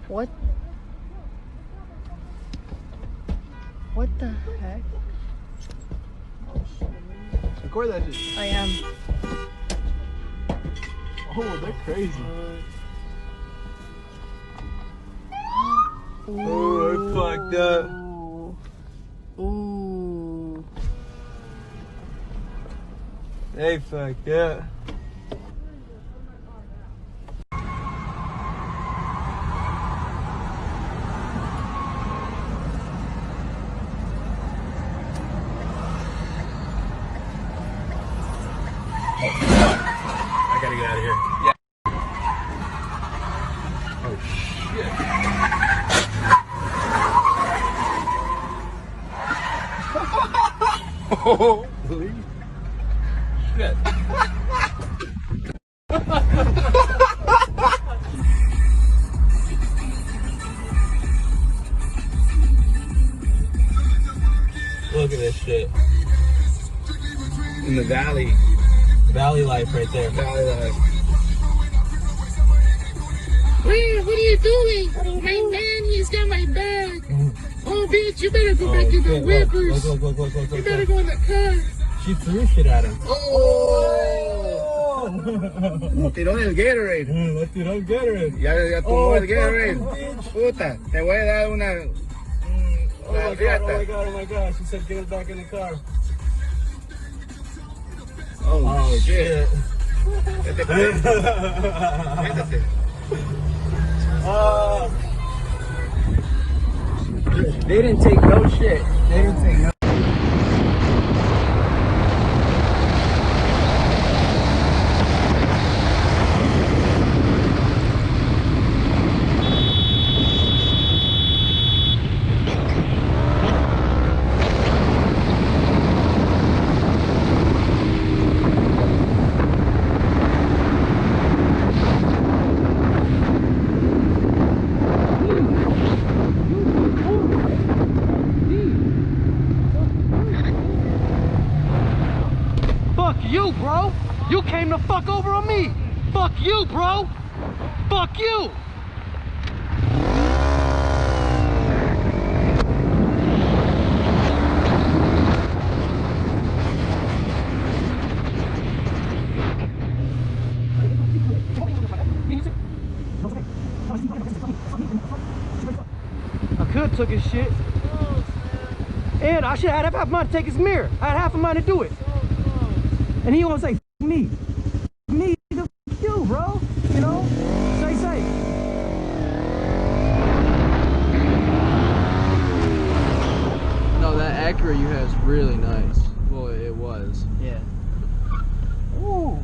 What? What the heck? Record that shit. I am. Oh, they're crazy. Oh, they're fucked up. Ooh. They fucked up. I gotta get out of here. Yeah. Oh shit. Holy shit. Look at this shit. In the valley. Valley life right there. Valley life. What are you doing? My man, he's got my bag. Oh, bitch, you better go back in the whippers. Look. You better go in the car. She threw shit at him. Oh! Lo tiró del Gatorade. Lo tiró el Gatorade. Ya tomó el Gatorade. Puta, te voy a dar una Oh my god. She said get it back in the car. Oh shit. They didn't take no shit. They didn't take no. You, bro. You came the fuck over on me. Fuck you, bro. Fuck you. I could have took his shit. And I should have had half a mind to take his mirror. I had half a mind to do it. And he gonna say, F me. Me, the F you, bro. You know? Say. No, that Acura you have is really nice. Well, it was. Yeah. Ooh.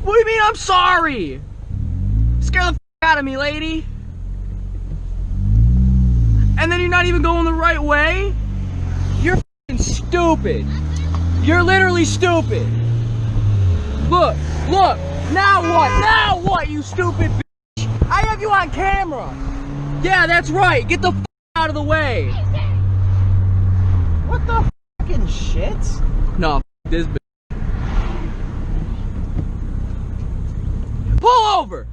What do you mean I'm sorry? Scare the F out of me, lady. And then you're not even going the right way? You're f***ing stupid. You're literally stupid. Look. Now what? Now what, you stupid bitch? I have you on camera. Yeah, that's right. Get the f out of the way. What the fucking shit? No, f this bitch. Pull over.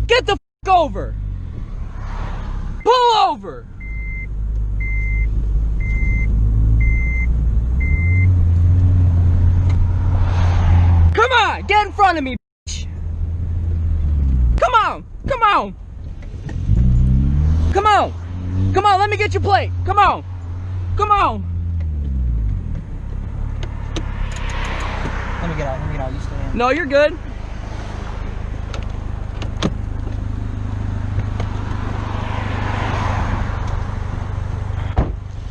Get the f over. Pull over. Come on, get in front of me, bitch. Come on, let me get your plate. Come on. Let me get out, you stay in. No, you're good.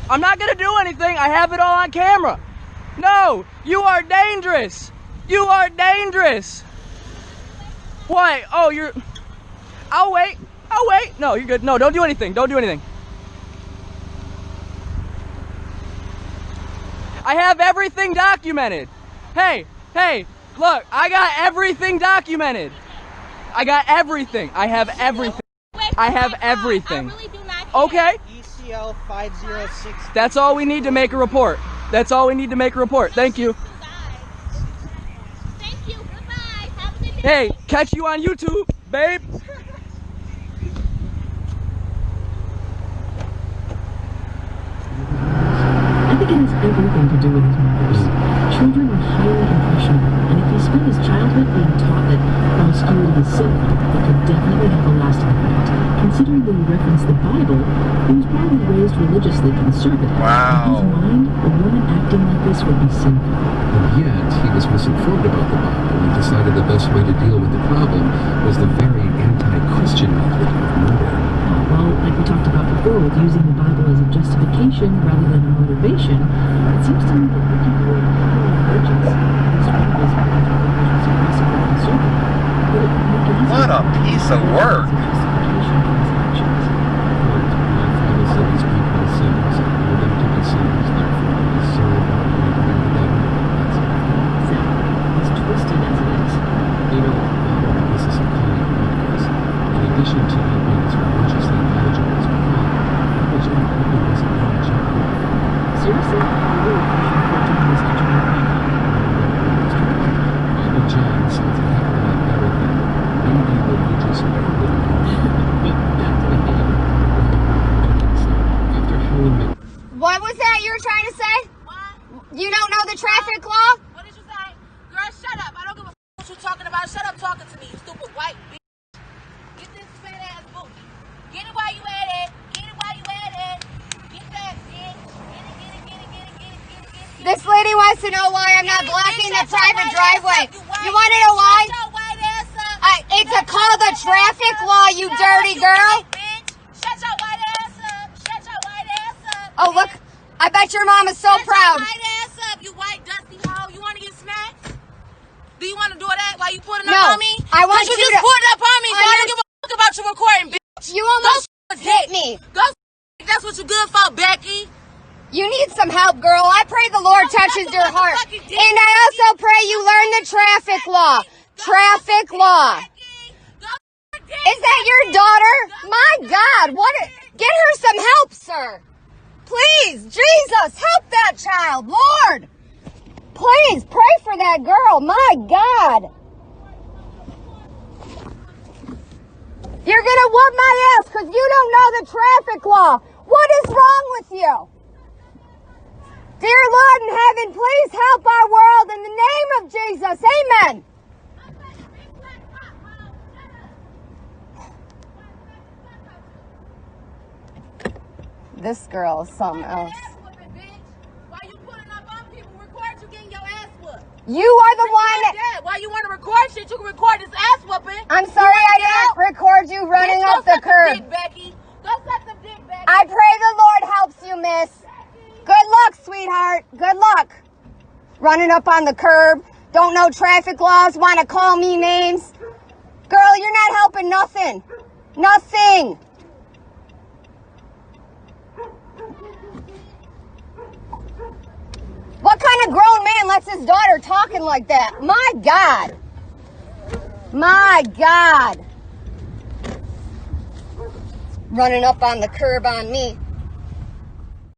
I'm not gonna do anything. I have it all on camera. No, you are dangerous. What? Oh, you're... I'll wait. No, you're good. No, don't do anything. I have everything documented. Hey, look, I got everything documented. I have everything. I have everything. Okay. ECL 506. That's all we need to make a report. Thank you. Thank you. Goodbye. Have a good day. Hey, catch you on YouTube, babe. I think it has everything to do with his mothers. Children are highly impressionable, and if he spent his childhood being taught that promiscuity is sinful, it could definitely have a lasting effect. Considering that he referenced the Bible, he was probably raised religiously conservative. Wow. In his mind, a woman acting like this would be sinful. And yet, he was misinformed about the Bible and decided the best way to deal with the problem was the very anti-Christian method of murder. Well, like we talked about before, with using the Bible as a justification rather than a motivation, it seems to me that looking for virgins is one of his motivations aggressively conservative. But it would make it easier. What a piece of work. As a justification for his actions. My father said these people are sinners, and for them to be sinners, therefore, deserve what we do to them. That's it. Exactly. As twisted as it is. You know, this is a kind of podcast. In addition to not being as religiously knowledgeable as my father, which probably wasn't knowledgeable. Seriously? I really appreciate you this engineering. Bible John sounds a heck of a lot better than being religious or But back to the game. So, after Helen met What was that you were trying to say? What? You don't know the traffic law? What did you say? Girl, shut up. I don't give a what you're talking about. Shut up talking to me, you stupid white bitch. Get this fat ass booty. Get it while you at it. Get it while you at it. Get that bitch. Get it. This lady wants to know why I'm not blocking the private driveway. You want to know why? Shut your white ass up. It's called the traffic law, you dirty girl. Shut your white ass up. Shut your white ass up. Oh, look. I bet your mom is so proud. Shut your white ass up, you white dusty hoe. You want to get smacked? Do you want to do that while you putting No, up on me? I want you you just to- put up on me, so I don't give a fuck about your recording, bitch. You almost hit me. Go that's what you good for, Becky. You need some help, girl. I pray the Lord touches your heart. And I also pray you learn the traffic law. Traffic law. Is that your daughter? My God, what? Get her some help, sir. Please, Jesus, help that child, Lord. Please, pray for that girl. My God. You're gonna whoop my ass because you don't know the traffic law. What is wrong with you? Dear Lord in heaven, please help our world in the name of Jesus. Amen. This girl is something else. Why you putting up on people? Record you getting your ass whooped. You are the one that... Why you want to record shit? You can record this ass whooping. I'm sorry I didn't record you running Bitch, up the curb. Dick, Becky. Go suck some dick, Becky. I pray the Lord helps you, miss. Good luck, sweetheart. Good luck. Running up on the curb. Don't know traffic laws. Want to call me names. Girl, you're not helping nothing. Nothing. What kind of grown man lets his daughter talking like that? My God. My God. Running up on the curb on me.